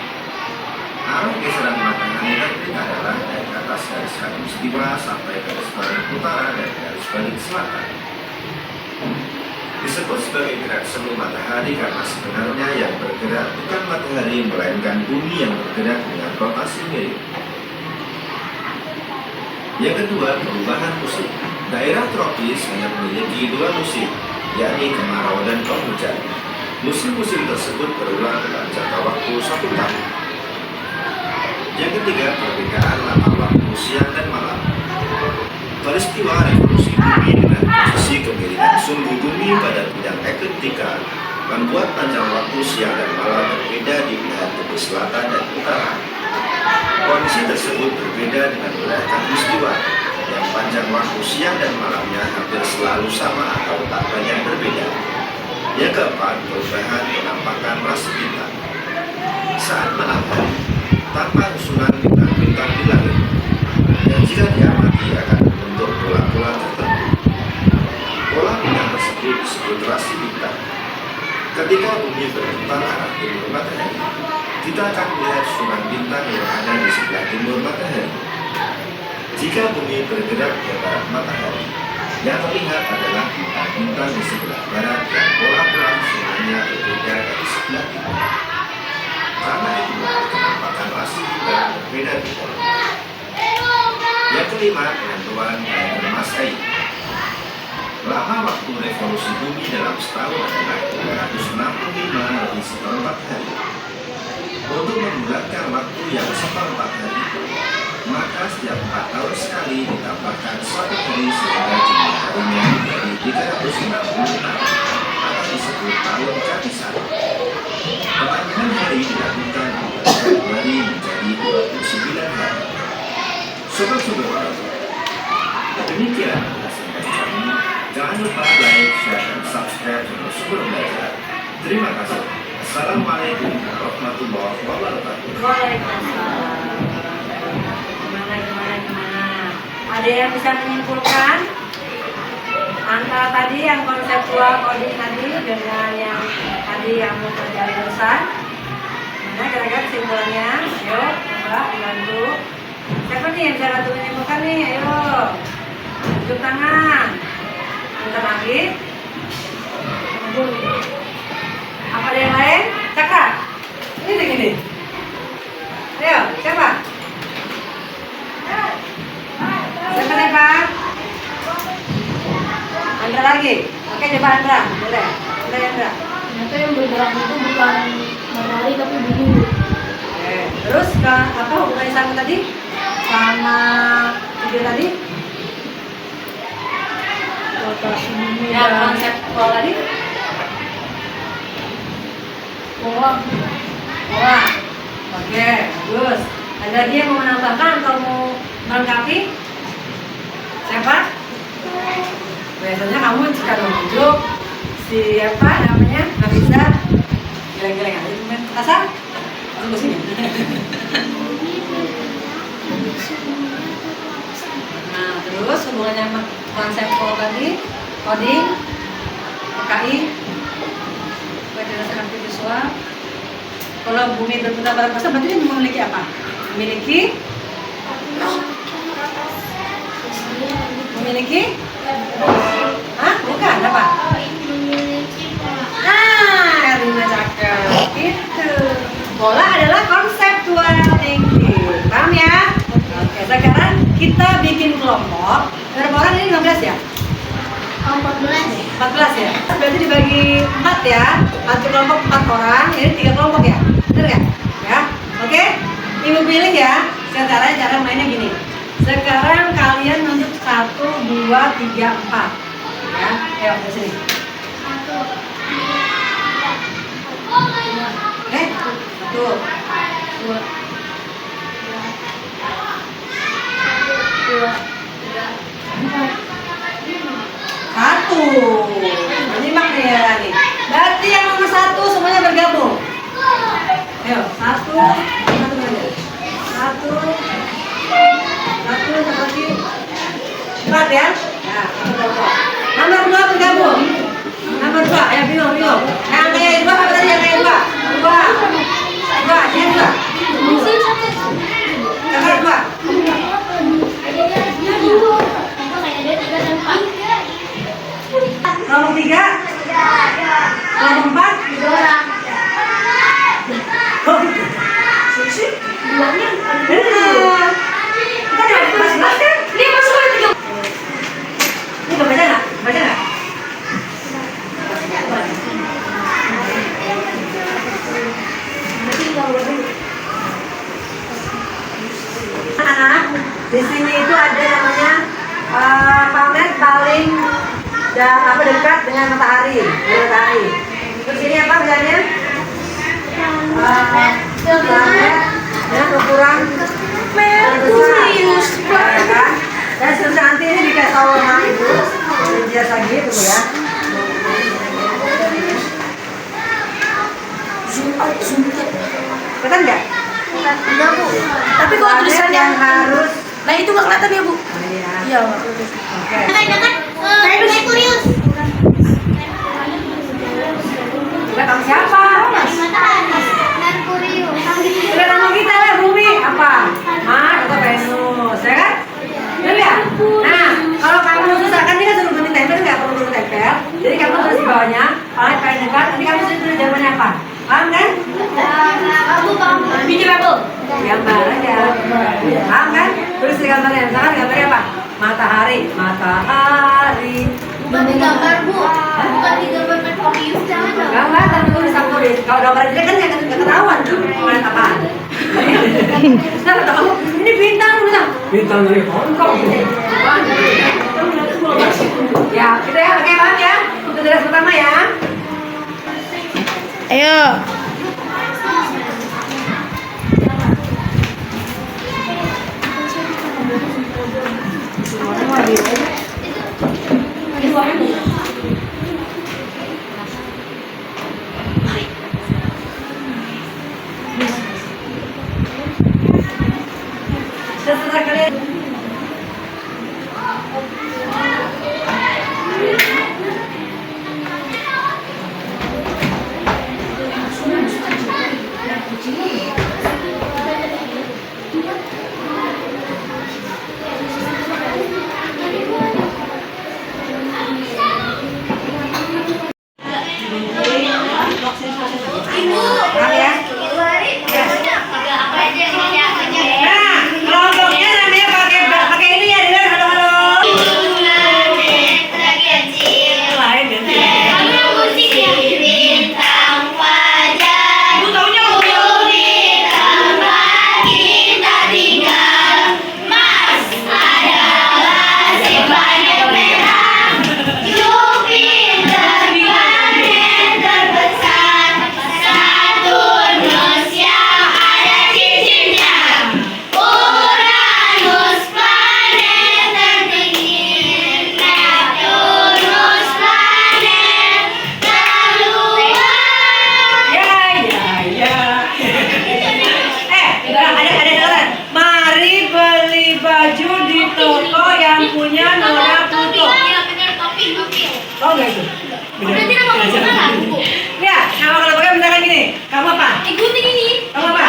Arah geseran matahari terbit adalah dari atas garis khatulistiwa sampai garis balik utara dan garis balik selatan. Disebut sebagai gerak semu matahari karena sebenarnya yang bergerak bukan matahari melainkan bumi yang bergerak dengan rotasi miring. Yang kedua, perubahan musim. Daerah tropis hanya memiliki 2 musim, yakni kemarau dan penghujan. Musim-musim tersebut berulang dalam jangka waktu 1 tahun. Yang ketiga, perbedaan lama waktu siang dan malam. Peristiwa revolusi bumi dengan posisi kemiringan sumbu bumi pada bidang ekliptika membuat panjang waktu siang dan malam berbeda di belahan bumi selatan dan utara. Kondisi tersebut berbeda dengan wilayah khatulistiwa yang panjang waktu siang dan malamnya hampir selalu sama atau tak banyak berbeda. Yang keempat, perubahan penampakan rasi bintang. Saat malam hari, tampak susunan bintang-bintang di langit, dan jika diamati akan membentuk pola-pola tertentu. Pola bintang tersebut disebut rasi bintang. Ketika bumi berputar arah timur matahari, kita akan melihat susunan bintang yang ada di sebelah timur matahari. Jika bumi bergerak ke barat matahari, yang terlihat adalah bintang-bintang di sebelah barat yang pola-pola susunannya berbeda dari sebelah timur. Karena itu, penampakan rasi bintang berbeda-beda. Yang kelima, penentuan diameter Masehi. Lama waktu revolusi bumi dalam setahun adalah 365 lebih seperempat hari. Untuk membulatkan waktu yang seperempat hari, maka setiap 4 tahun Bahkan suatu hari sehingga jumlah harinya menjadi 366 atau disebut tahun kehabisan. Perpanjangan hari dilakukan pada Februari menjadi 29 hari. Sobat-sobat, demikian ulasan kami. Jangan lupa like, share, dan subscribe channel Sumber Belajar. Terima kasih. Assalamualaikum warahmatullahi wabarakatuh. Waalaikumsalam. Gimana? Ada yang bisa menyimpulkan antara tadi yang konseptual coding tadi dengan yang tadi yang mempelajari urusan? Mana kira-kira kesimpulannya? Ayo, coba bantu. Siapa nih yang bisa bantu menyimpulkan nih? Ayo, tunjuk tangan. Bentar lagi. Apa ada yang lain? Cakra. Ini begini. Ayo, siapa? Siapa? Andra lagi. Oke, coba Andra. Boleh. Andra. Ternyata yang bergerak itu bukan matahari tapi bumi. Oke. Terus apa hubungannya sama tadi? Sama video tadi? Rotasi bumi Ya, dan konsep tadi? pola. Oke, bagus. Ada lagi yang mau menambahkan atau mau melengkapi? Siapa? Biasanya kamu jika nunjuk siapa namanya nggak bisa geleng-geleng aja teman kasar tunggu sini. Nah terus hubungannya sama konsep tadi coding PKI kecerdasan arti visual. Kalau bumi berputar pada masa berarti dia memiliki apa? Memiliki bukan apa? Rina cakep. Itu. Bola adalah konseptual thinking. Paham ya? Oke, sekarang kita bikin kelompok. Berapa orang ini 15 ya? 14 ya? Berarti dibagi 4 ya. Satu kelompok 4 orang, ini 3 kelompok ya? Bener nggak? Ya? Oke? Ibu pilih ya. Sekarang cara mainnya gini. Sekarang kalian nunjuk 1, 2, 3, 4 ya, ayo ke sini. Oke, 1, 2, 1. Menyimak nih ya nih. Berarti yang nomor 1 semuanya bergabung. Ayo, 1 aja. 1 lagi 4 ya. Nah, nomor 2 bergabung. Nomor 2, ayo bingung. Yang kayak 2 apa tadi yang kayak 2? 2, dia 2. Kakak 2. Nomor 3. Nomor 4. Duanya ini masuk ke 3. Ini baca nggak? Anak, di sini itu ada namanya planet paling dekat dengan matahari. Terus ini apa bilangnya? Planet dengan ukuran Merkurius, kan? Dan seterusnya nanti ini dikasih tahu sama ibu, jelas lagi dulu ya. Zoom out. Kelihatan nggak? Enggak, Bu. Tapi kalau Planet tulisannya yang harus. nah itu nggak kelihatan ya, Bu? Iya, nggak kelihatan. Oke. Merkurius. Lihat sama siapa? Lihat sama kita lah, bumi apa? Mars atau Venus, ya kan? Betul ya? Nah, kalau kamu susah kan dia suruh ganti tempel, nggak perlu guru tempel. Jadi kamu tulis di bawahnya, planet paling dekat. Nanti kamu tulis jawabannya apa? Paham kan? Bikin label. Gambar aja. Paham kan? Tulis di gambarnya. Misalkan gambarnya apa? Matahari. Bukan di gambar, Bu. Bukan di gambar Merkurius, jangan dong. Gambar tapi tulis tulis. Kalau gambar aja kan nggak ketahuan tuh planet apaan. Nah, tahu ini bintang dari Hong Kong. Ya, kita ya pakai banget ya. Untuk tugas pertama ya. Ayo. Setelah kalian Paham ya? Nah, kelompoknya namanya pakai ini ya, dengar halo-halo. Lain ganti. Ibu taunya mari beli baju di toko yang punya Nora Pluto. Oh enggak itu? Ya, nama kelompoknya misalkan gini. Kamu apa? Kamu apa?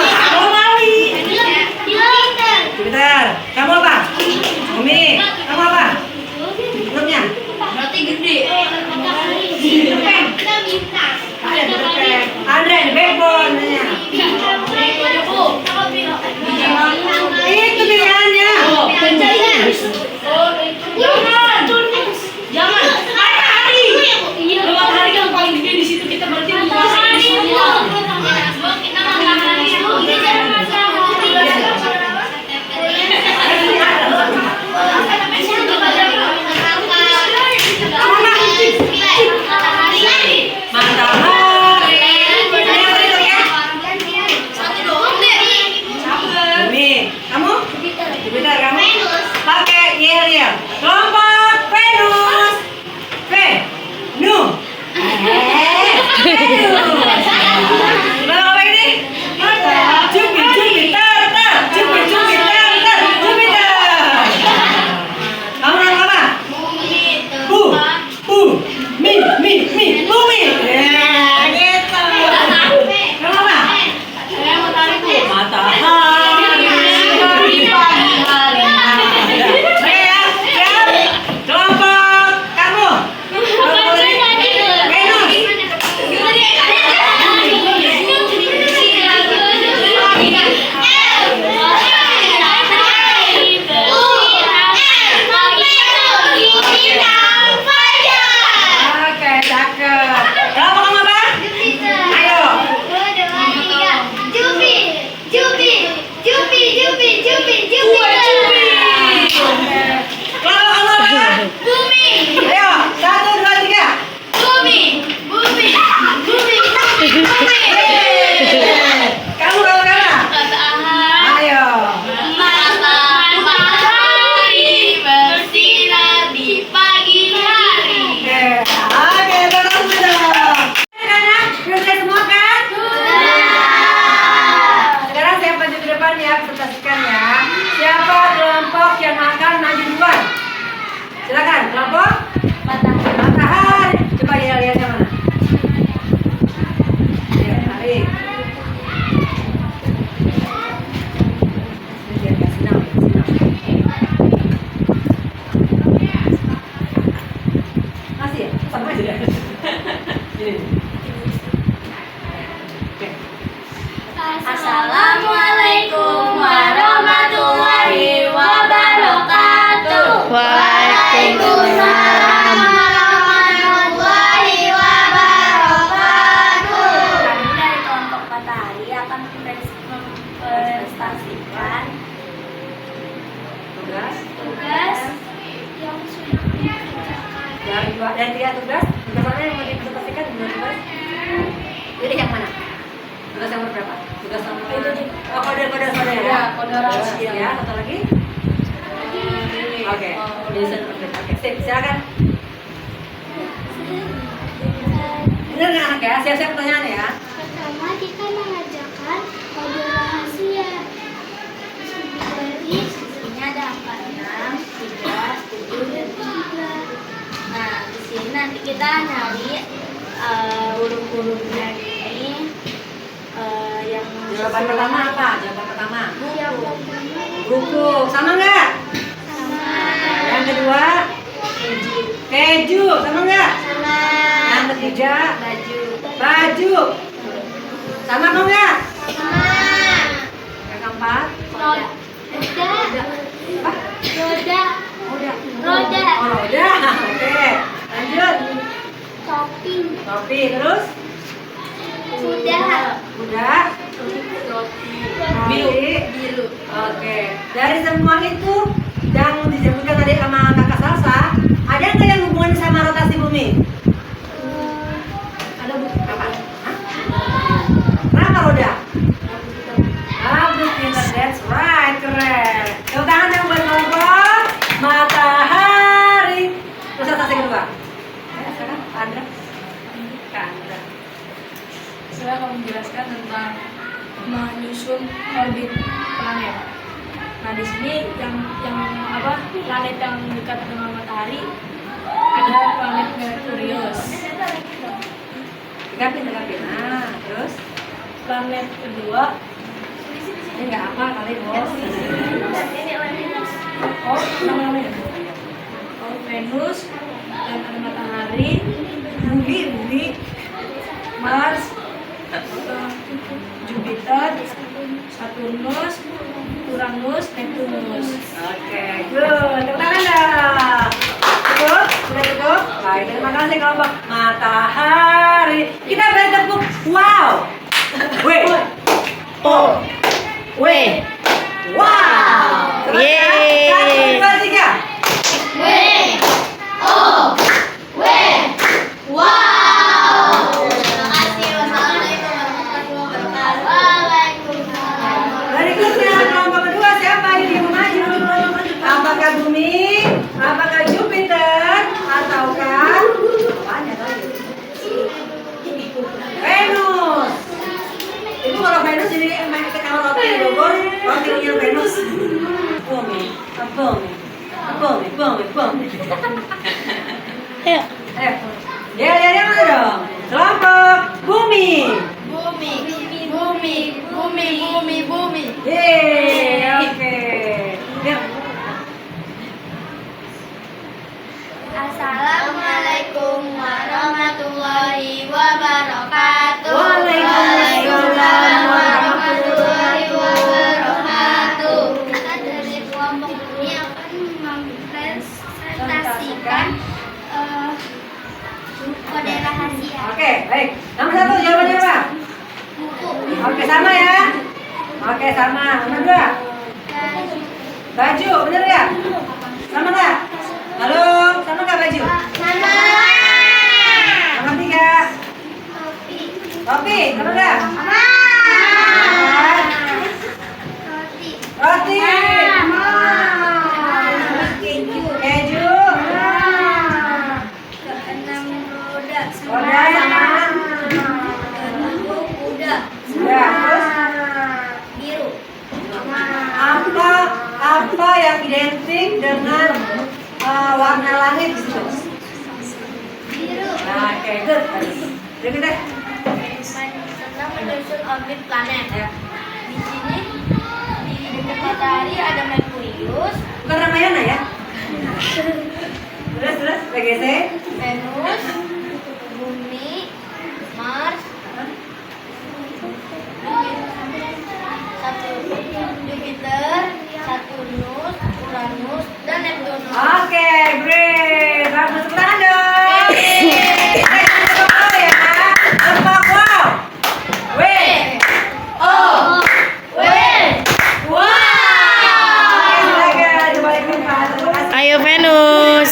Kamu Mawi. Sebentar. Kamu apa? Umi. Kamu apa? Grupnya? Andre, the backbone. Itu pilihannya. Matahari. Umi, kamu? Sebentar, kamu pakai yel-yel. Kelompok Venus. Venus. Kenapa apa ini? Jupiter. Kamu nama apa? Bumi. Ya, gitu. Kamu apa? Matahari. Oke ya, siap. Kelompok kamu. Kelompok Venus. Oke, cakep. Kelompok kamu apa? Ayo. Kelompok kamu apa? Ayo, 1, 2, 3. Kamu kelompok apa? Ayo. Oke, terus dong. Anak-anak, sudah siap semua kan? Sekarang saya maju ke depan ya, presentasikan ya. Siapa kelompok yang akan maju duluan? Silakan, kelompok Matahari. Coba ya lihat yang mana. Ya, tarik. Biar nggak sinar. Masih ya? Sama aja ya? Gini. Oke. Assalamualaikum warahmatullahi wabarakatuh. Waalaikumsalam. warahmatullahi wabarakatuh. Kami dari kelompok Matahari akan memberikan Dan 3 tugas mana yang mau dipresentasikan? Tugas? Jadi yang mana? Tugas yang berapa? Tugas yang kode Ya, kode rahasia. Ya, satu lagi? Oke. Oke, sip, silakan. Bener nggak anak ya? Siap-siap pertanyaan ya. Pertama, kita mengajarkan kode rahasia. Dari sisinya ada 4, 6, 3, 7, dan 3. Nah, di sini nanti kita nyari huruf-hurufnya ini yang Jawaban pertama apa? Jawaban pertama. buku. Buku. Sama nggak? Sama. Yang kedua? Keju. Sama nggak? Sama. Yang ketiga? Baju. Baju. Sama apa nggak? Sama. Yang keempat? Roda. Apa? Roda. Roda. Roda. Oh, roda. Oke. Lanjut. Topi. Topi. Terus? Kuda. Kuda. Biru. Oke. Dari semua itu yang disebutkan tadi sama Kakak Salsa, ada nggak yang hubungannya sama rotasi bumi? Ada bu? Apa? Hah? Kenapa roda? Rambut pintar, that's right, keren. Tepuk tangan yang buat kelompok matahari. Terus rotasi kedua. Sekarang Andra. Kak Andra. Saya akan menjelaskan tentang menyusun orbit planet. Nah, di sini yang planet yang dekat dengan matahari ada planet Merkurius. Tegapin. Nah, terus Planet kedua, ini nggak apa kali bos. namanya Venus, dan ada matahari, bumi, Mars, Jupiter, Saturnus, Uranus, Neptunus. Oke, good. Tepuk tangan dah. Cukup? Sudah cukup? Baik, terima kasih kelompok matahari. Kita beri tepuk. Wow. Weh. Oh. Weh. Wow. Yeay. 1, 2, 3. Berikutnya kelompok kedua siapa ini yang maju? Apakah bumi? Apakah Jupiter? Ataukah Venus? Itu kalau Venus ini kalau roti di Bogor, rotinya Venus. Bumi. Ayo. Dia mana dong? Kelompok bumi. Bumi. Yeay, oke. Ya. Assalamualaikum warahmatullahi wabarakatuh. Waalaikumsalam warahmatullahi wabarakatuh. Kita dari kelompok ini akan mempresentasikan kode rahasia. Oke, baik. Nomor 1 jawabannya apa? Buku. Oke, sama ya. Oke, sama. Nomor 2. Baju, bener ya? Sama nggak? Halo, sama nggak baju? Sama. Nomor 3. Topi, sama nggak? Sama. Roti. Keju. Keenam roda. Roda sama. Kuda. Ya, terus Biru. apa yang identik dengan warna langit gitu? Biru. Nah, oke, good. Berikutnya. Senang menyusun orbit planet. Ya. Di sini di dekat matahari ada Merkurius, Bukan Ramayana ya? Terus, PGC. Venus, Bumi, Mars, Jupiter, Saturnus, Uranus, dan Neptunus. Oke, great. Bagus, tepuk tangan dong. Tepuk ya. Tepuk wow. Weh. Oh. Weh. Wow. Oke, silakan. Coba ikut Pak. Terima kasih. Ayo Venus.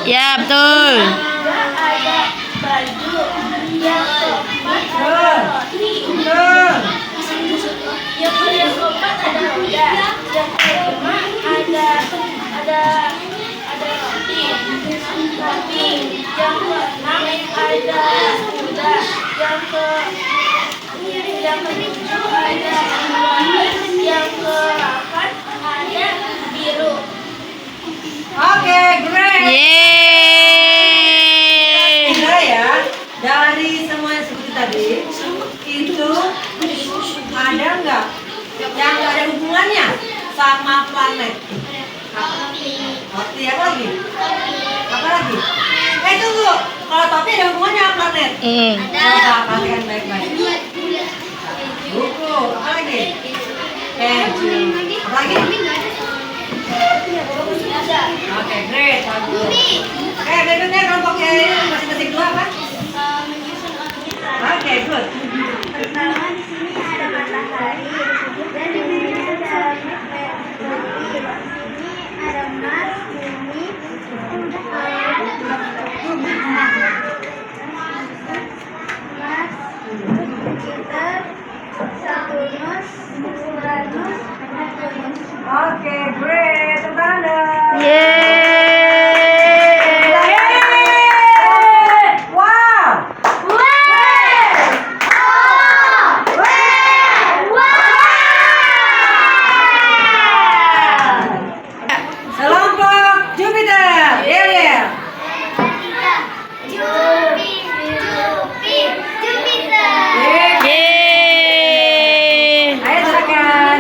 Ya, betul. Ada baju. Yang keempat ada roti. Betul. Yang keempat ada roda. Yang kelima ada roti. Yang keenam ada kuda. Yang ketujuh ada ular. Yang ke-8 ada biru. Oke, great. Yeay. Kira ya, dari semua yang seperti tadi, itu ada nggak yang nggak ada hubungannya sama planet? Roti apa lagi? Apa lagi? Tunggu. Kalau topi ada hubungannya sama planet? Coba perhatikan baik-baik. Buku, apa lagi? Pensil. Apa lagi? Oke, great. Bagus. Berikutnya kelompoknya ini masing-masing dua apa? Oke, good. Pertama di sini ada matahari dan di sini ada Merkuri. Di sini ada Mars, Bumi, Mars, Jupiter, Saturnus, Uranus, Neptunus. Oke, great. Tepuk tangan. Yeay. Wow. Kelompok Jupiter. Ariel. Jupiter. Yeay. Ayo silakan.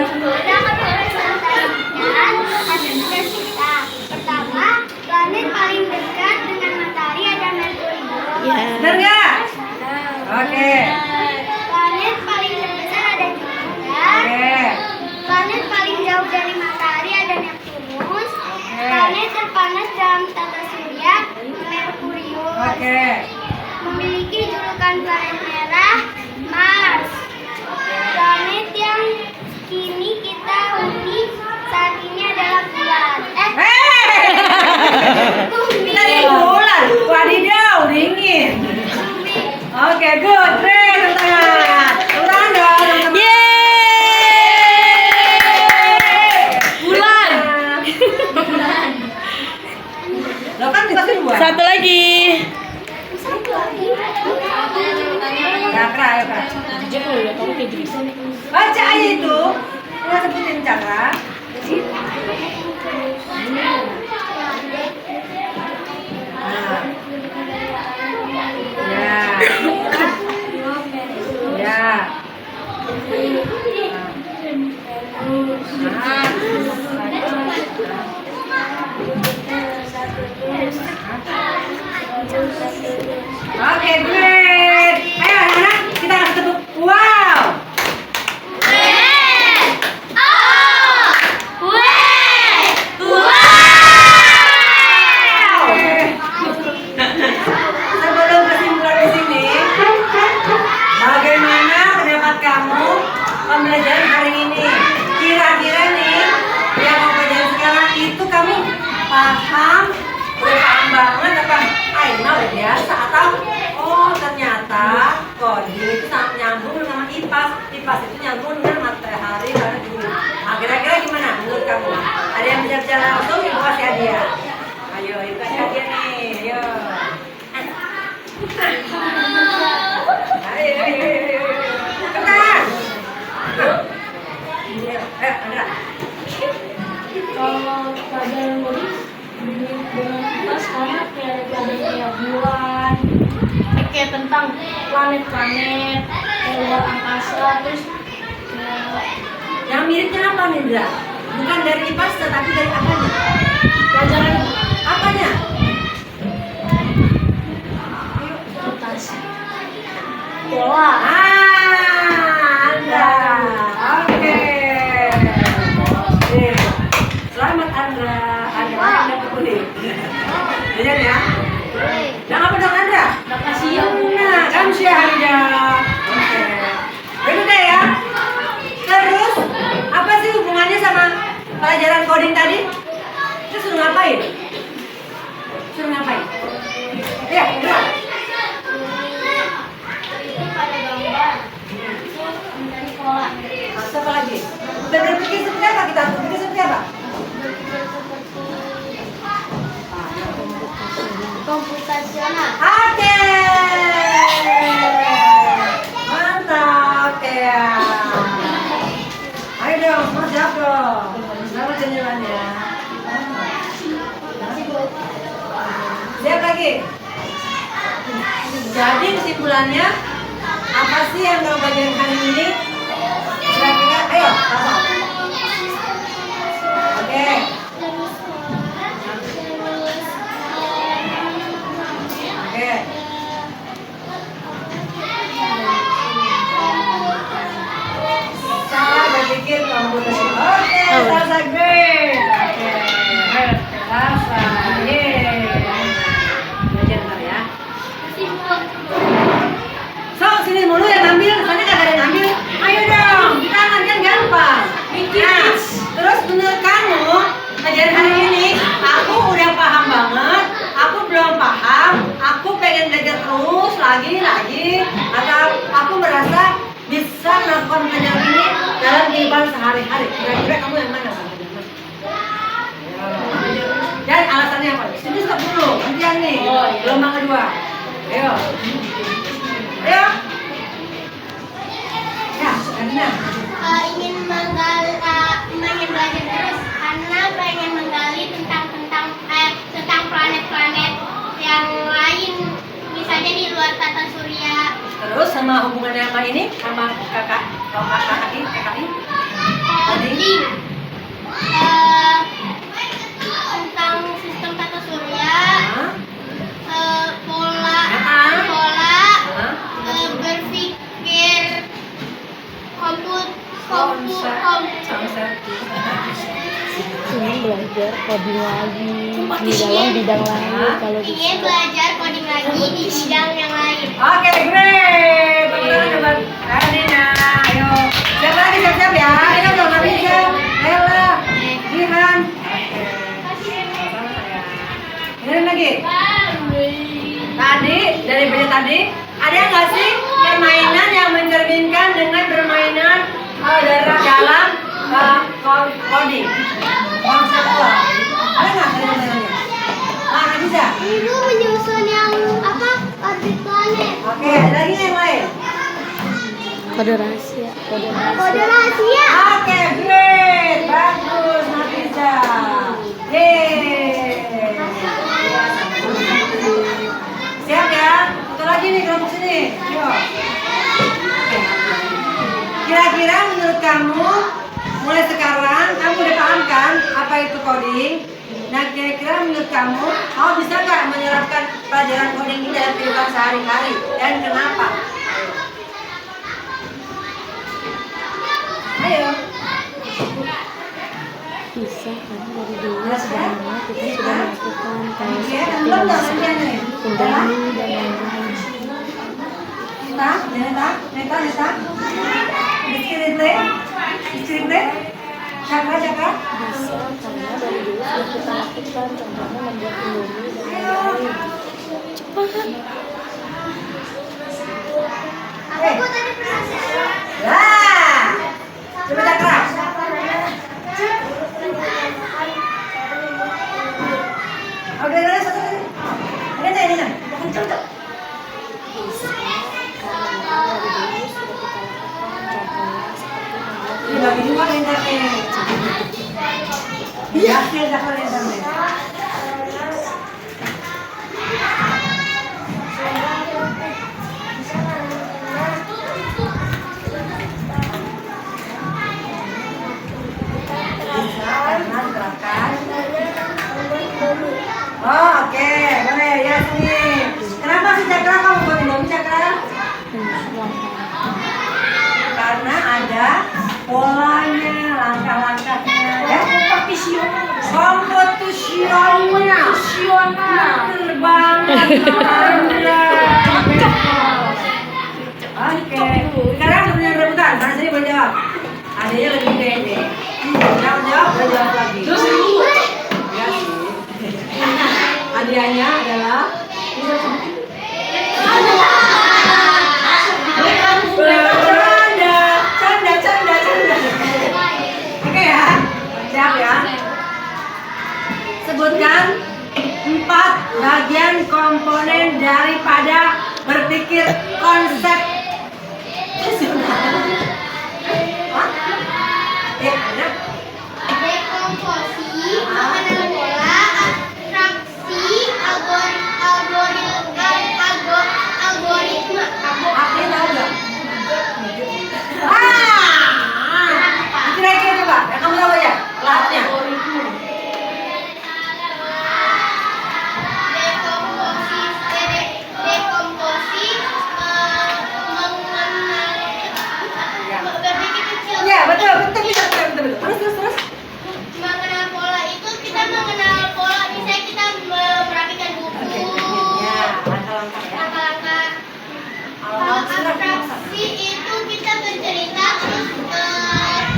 Pertama, planet paling dekat dengan matahari ada Merkuri. Ya. Benar nggak? Oke. Planet paling terbesar ada Jupiter. Oke. Planet paling jauh dari matahari ada Neptunus. Planet terpanas dalam tata surya Merkurius. Oke. Memiliki julukan planet merah Mars. Planet yang kini kita huni saat ini adalah bulan. Bumi. Kita di bulan. Wadidaw, dingin. Oke, good. Great. Tepuk tangan. Tepuk tangan dong, teman-teman. Yeay. Bulan. Lo kan kita dua. Satu lagi. Cakra, ayo Kak. Baca aja itu. Kita sebutin cakra. Nah. Ya. Ya. Oke, great. Ayo anak-anak, kita kasih tepuk. Wow. Sebelum kesimpulan di sini, bagaimana pendapat kamu pembelajaran hari ini? Kira-kira nih yang kamu pelajarin sekarang itu kamu paham, udah paham banget apa? Know biasa atau oh ternyata coding itu sangat nyambung dengan IPAS. IPAS itu nyambung dengan matahari dan bumi. Nah, kira-kira gimana menurut kamu? Ada yang bisa bicara langsung? Ibu kasih hadiah. Ayo, ibu kasih hadiah nih. Ayo. Ayo. Cepetan. Ayo, Andra. Kalau pelajaran coding dengan pas karena kayak ada pelajaran kayak bulan, kayak tentang planet-planet, luar angkasa, terus Yang miripnya apa nih, Indra? Bukan dari IPAS tetapi dari apanya? pelajaran Apanya? mutasi pola. Andra. Oke. Selamat Andra. Andra yang dapat kuning. Lihat ya. Yang apa dong Andra? Udah kasih ya Bu. Nah, kamu Syahida. Oke. Berikutnya ya. Terus apa sih hubungannya sama pelajaran coding tadi? Kita suruh ngapain? Suruh ngapain? Ya, gerak. Itu pada gambar. Itu mencari pola. Terus apa lagi? Berpikir seperti apa kita? Berpikir seperti apa? Berpikir seperti komputasional. Oke. Mantap ya. Ayo dong, mau jawab dong. Selamat jalan-jalannya. Siap lagi. Jadi kesimpulannya apa sih yang kamu bagian hari ini? Kira-kira, ayo, apa? Oke. Oke. Cara berpikir komputasional. Oke, Salsa great. Oke, Salsa, yeay. Belajar bentar ya. So, sini mulu yang ngambil, soalnya gak ada yang ngambil. Ayo dong, di tangan kan gampang. Nah, terus menurut kamu, pelajaran hari ini, aku udah paham banget, aku belum paham, aku pengen belajar terus, lagi, atau aku merasa bisa melakukan pelajaran ini dalam kehidupan sehari-hari. Kira-kira kamu yang mana? Dan alasannya apa? Sini stop dulu, gantian nih, gelombang kedua. Ayo. Ayo. Ya, Karina. Ingin belajar terus karena pengen menggali tentang planet-planet yang lain, misalnya di luar tata surya. Terus sama hubungannya sama ini, sama kakak, KKI. Tadi. Tentang sistem tata surya, Hah? pola, berpikir Konsep. Ingin belajar coding lagi di dalam bidang lain kalau bisa. ingin belajar coding lagi di bidang yang lain. Oke, great. Teman-teman coba Karina, ayo. Siap lagi, siap-siap ya. Ayo dong, Nabila, Ella, Jihan. Dengerin lagi. Tadi, dari baca tadi, ada nggak sih permainan yang mencerminkan dengan permainan dalam coding? Konseptual. Ada nggak permainannya? Nah, bisa. Ibu menyusun yang orbit planet. Oke, ada lagi yang lain? Kode rahasia. Kode rahasia. Oke, great. Bagus, Nafisa. Yeay. Siap ya? Satu lagi nih kelompok sini. Yuk. Kira-kira menurut kamu, mulai sekarang kamu udah paham kan apa itu coding? Nah, kira-kira menurut kamu bisa nggak menerapkan pelajaran coding ini dalam kehidupan sehari-hari? Dan kenapa? Ayo. Bisa karena dari dulu Sudah? sebenarnya kita sudah melakukan kayak Iya, seperti belum dong, basic gantian nih. pendahulu dan lain-lain. Neta. Iskirite. Cakra. Bisa karena dari dulu sudah kita lakukan, contohnya membuat indomie dan lain-lain. Cepat. Aku tadi pernah Lah. Coba Cakra. Udah satu lagi. Ini. Kencang. Bisa karena dari dulu sudah kita lakukan, contohnya seperti membuat Ini bagi dua internet. Iya, Cakra internet. Karena diterapkan. Oh, oke, boleh ya sini. Kenapa sih Cakra kamu buat indomie Cakra? Karena ada polanya, langkah-langkahnya, ya. Kompetisionnya. Bener banget. Oke, sekarang punya rebutan. Mana sini boleh jawab? Adanya lebih gede. Jawab, boleh jawab lagi. Terus ya sih. Ada hadiahnya adalah canda. Oke ya, siap ya. Sebutkan 4 bagian komponen daripada berpikir konsep. Hah? Ada. Dekomposisi, mengenal pola, abstraksi, algoritma. Artinya tahu nggak? Kira-kira coba, yang kamu tahu ya? Lahatnya. Berpikir kecil. Ya betul. Terus. Mengenal pola itu kita mengenal pola, misalnya kita merapikan buku. Ya, langkah-langkah ya. Langkah-langkah. Kalau abstraksi itu kita bercerita, terus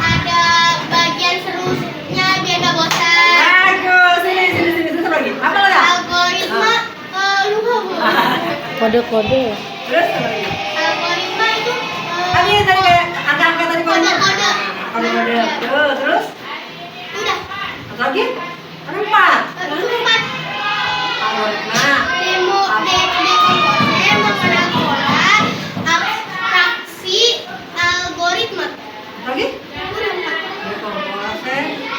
ada bagian serunya biar nggak bosan. Bagus, sini terus lagi. Apa lagi? Algoritma, lupa bu. Kode-kode. Terus apa lagi? Algoritma itu Tadi tadi kayak angka-angka tadi kode-kode. Kode-kode. Terus Udah. apa lagi? Ada 4. Empat. Algoritma. Dekomposisi, mengenal pola, abstraksi, algoritma. Lagi? Udah 4. Dekomposisi,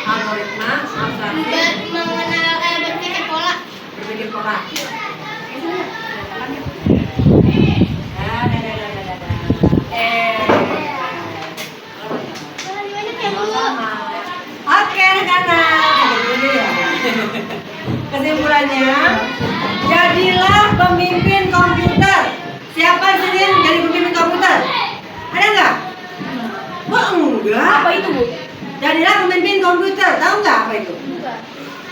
algoritma, abstraksi, Mengenal berpikir pola. berpikir pola. Gimana kayak bu? Oke, anak-anak. Ini ya. Kesimpulannya, jadilah pemimpin komputer. Siapa di sini yang jadi pemimpin komputer? Ada nggak? Wah, enggak. Apa itu, Bu? Jadilah pemimpin komputer. Tahu nggak apa itu?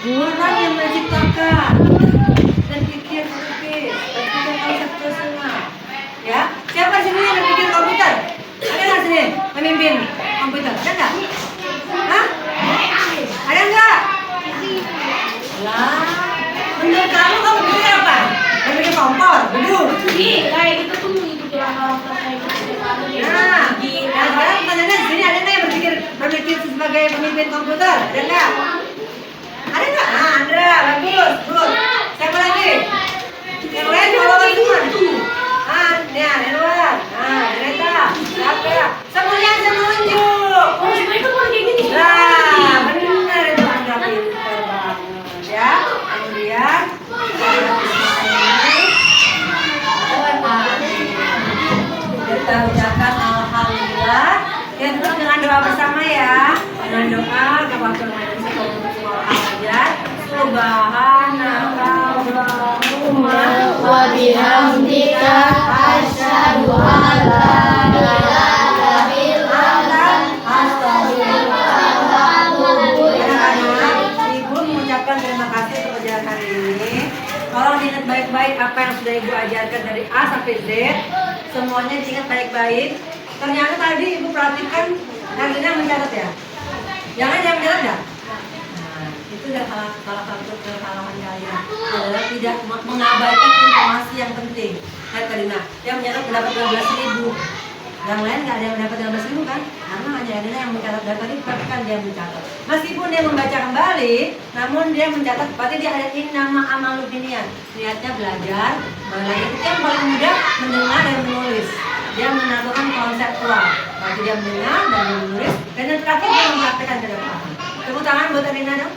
Orang yang menciptakan dan berpikir konseptual. Ya, siapa di sini yang berpikir komputer? Ada nggak sini pemimpin komputer? Ada nggak? Hah? Ada nggak? Lah, menurut kamu berpikir apa? Berpikir kompor, beduk. Kayak gitu tuh itu langkah-langkah kayak gitu. Nah, sekarang pertanyaannya di sini ada nggak yang berpikir sebagai pemimpin komputer? Ada nggak? Ada nggak? Nah, Andra, bagus. Siapa lagi? Yang lain kalau semua. Di luar. Greta. Siapa? Semuanya menunjuk. Oh, sebenarnya kan kayak gini. Nah, benar itu Andra pintar banget ya. Kemudian kita ucapkan alhamdulillah. Dan terus dengan doa bersama ya. Dengan doa kepada semua aja. Subhanallahumma Wa bihamdika asyhadu an la ilaha illa anta Anak-anak, Ibu mengucapkan terima kasih untuk pelajaran hari ini. Tolong diingat baik-baik apa yang sudah Ibu ajarkan dari A sampai Z. Semuanya diingat baik-baik. Ternyata tadi Ibu perhatikan hasilnya mencatat ya. Jangan mencatat ya. Nah, itu adalah salah satu kesalahan kalian adalah tidak mengabaikan informasi yang penting. Lihat Karina, dia mencatat mendapat 12.000. Yang lain nggak ada yang mendapat 12.000 kan? Karena hanya ada yang mencatat data itu, tapi kan dia mencatat. Meskipun dia membaca kembali, namun dia mencatat. Berarti dia ada nama amalu binian. Niatnya belajar, belajar itu yang paling mudah mendengar dan menulis. Dia menentukan konseptual. Berarti dia mendengar dan menulis. Dan yang terakhir dia mempraktekkan ke depan. Tepuk tangan buat Karina dong.